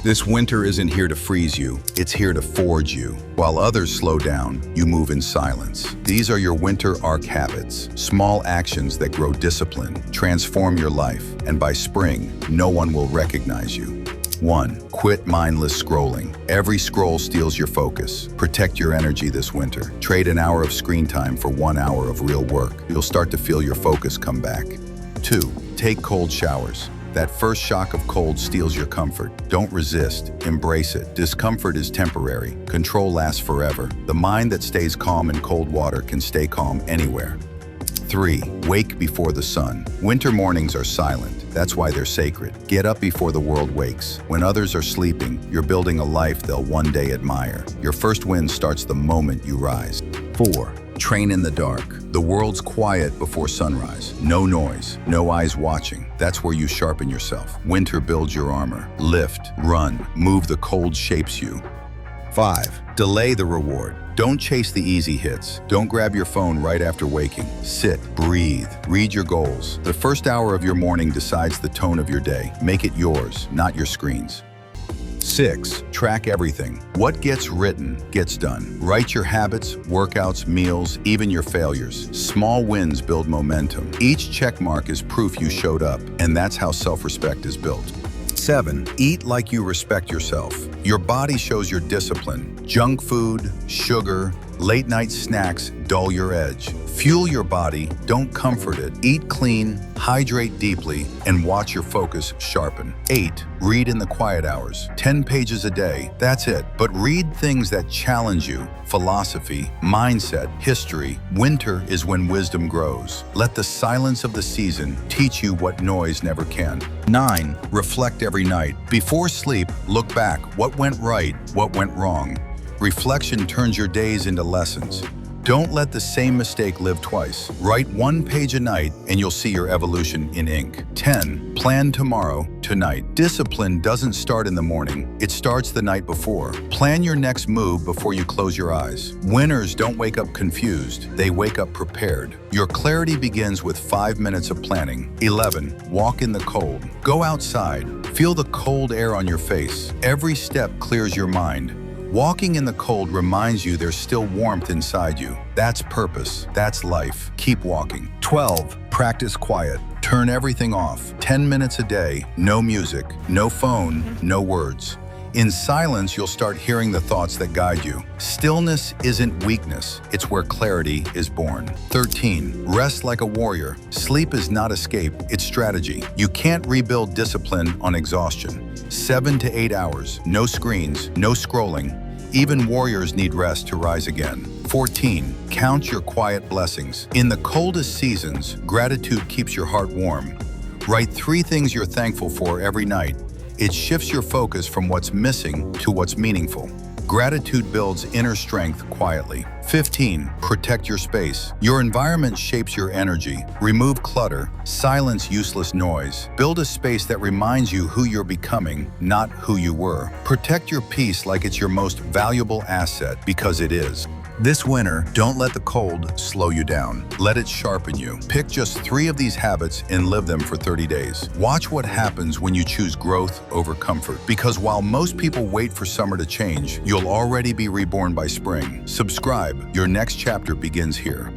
This winter isn't here to freeze you, it's here to forge you. While others slow down, you move in silence. These are your winter arc habits, small actions that grow discipline, transform your life, and by spring, no one will recognize you. 1. Quit mindless scrolling. Every scroll steals your focus. Protect your energy this winter. Trade an hour of screen time for 1 hour of real work. You'll start to feel your focus come back. 2. Take cold showers. That first shock of cold steals your comfort. Don't resist, embrace it. Discomfort is temporary. Control lasts forever. The mind that stays calm in cold water can stay calm anywhere. 3. Wake before the sun. Winter mornings are silent. That's why they're sacred. Get up before the world wakes. When others are sleeping, you're building a life they'll one day admire. Your first win starts the moment you rise. 4. Train in the dark. The world's quiet before sunrise. No noise, no eyes watching. That's where you sharpen yourself. Winter builds your armor. Lift, run, move. The cold shapes you. 5. Delay the reward. Don't chase the easy hits. Don't grab your phone right after waking. Sit, breathe, read your goals. The first hour of your morning decides the tone of your day. Make it yours, not your screen's. 6. Track everything. What gets written gets done. Write your habits, workouts, meals, even your failures. Small wins build momentum. Each check mark is proof you showed up, and that's how self-respect is built. 7. Eat like you respect yourself. Your body shows your discipline. Junk food, sugar, late-night snacks dull your edge. Fuel your body, don't comfort it. Eat clean, hydrate deeply, and watch your focus sharpen. 8. Read in the quiet hours. 10 pages a day, that's it. But read things that challenge you. Philosophy, mindset, history. Winter is when wisdom grows. Let the silence of the season teach you what noise never can. 9. Reflect every night. Before sleep, look back. What went right? What went wrong? Reflection turns your days into lessons. Don't let the same mistake live twice. Write 1 page a night and you'll see your evolution in ink. 10. Plan tomorrow, tonight. Discipline doesn't start in the morning, it starts the night before. Plan your next move before you close your eyes. Winners don't wake up confused, they wake up prepared. Your clarity begins with 5 minutes of planning. 11. Walk in the cold. Go outside. Feel the cold air on your face. Every step clears your mind. Walking in the cold reminds you there's still warmth inside you. That's purpose. That's life. Keep walking. 12. Practice quiet. Turn everything off. 10 minutes a day. No music. No phone. No words. In silence, you'll start hearing the thoughts that guide you. Stillness isn't weakness. It's where clarity is born. 13. Rest like a warrior. Sleep is not escape. It's strategy. You can't rebuild discipline on exhaustion. 7 to 8 hours. No screens. No scrolling. Even warriors need rest to rise again. 14. Count your quiet blessings. In the coldest seasons, gratitude keeps your heart warm. Write 3 things you're thankful for every night. It shifts your focus from what's missing to what's meaningful. Gratitude builds inner strength quietly. 15. Protect your space. Your environment shapes your energy. Remove clutter. Silence useless noise. Build a space that reminds you who you're becoming, not who you were. Protect your peace like it's your most valuable asset, because it is. This winter, don't let the cold slow you down. Let it sharpen you. Pick just 3 of these habits and live them for 30 days. Watch what happens when you choose growth over comfort. Because while most people wait for summer to change, you'll already be reborn by spring. Subscribe. Your next chapter begins here.